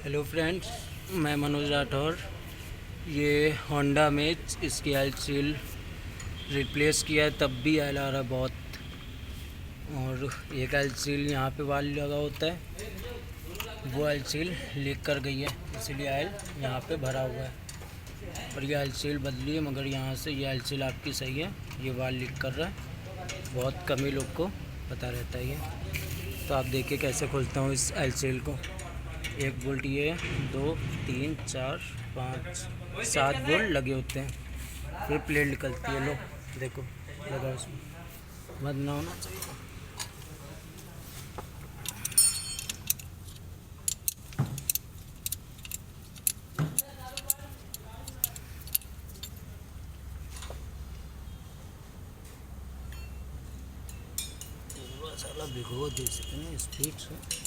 Hello friends, मैं मनोज राठौर। ये Honda में इसकी ऑयल सील रिप्लेस किया है, तब भी ऑयल आ रहा है बहुत। और एक ऑयल सील यहाँ पे वाल लगा होता है, वो ऑयल सील लीक कर गई है, इसीलिए ऑयल यहाँ पे भरा हुआ है। और ये ऑयल सील बदली है, मगर यहाँ से ये ऑयल सील आपकी सही है, ये वाल लीक कर रहा है। बहुत कम ही लोग को पता रहता है ये। तो आप देखिए कैसे खोलता हूँ इस ऑयल सील को। एक बोल्ट ये, 2 3 4 5 7 बोल्ट लगे होते हैं, फिर प्लेट निकलती है। लो देखो, लगा उसमें, बंद ना होना चाहिए। मसाला भिगो दे सकते हैं स्पीड से।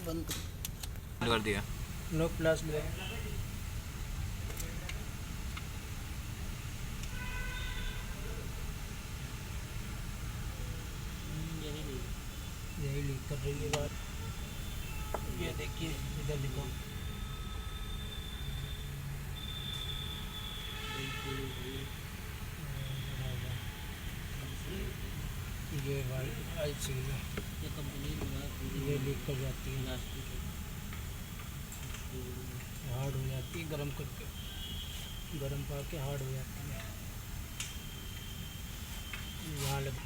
बंद कर दिया। नो प्लस में यही लीक कर रही है बात। ये देखिए इधर लिखो, ये आई सील है, ये कंपनी ये लीक कर जाती है, हार्ड हो जाती है, गर्म करके, गर्म पा के हार्ड हो जाती है। यहाँ लग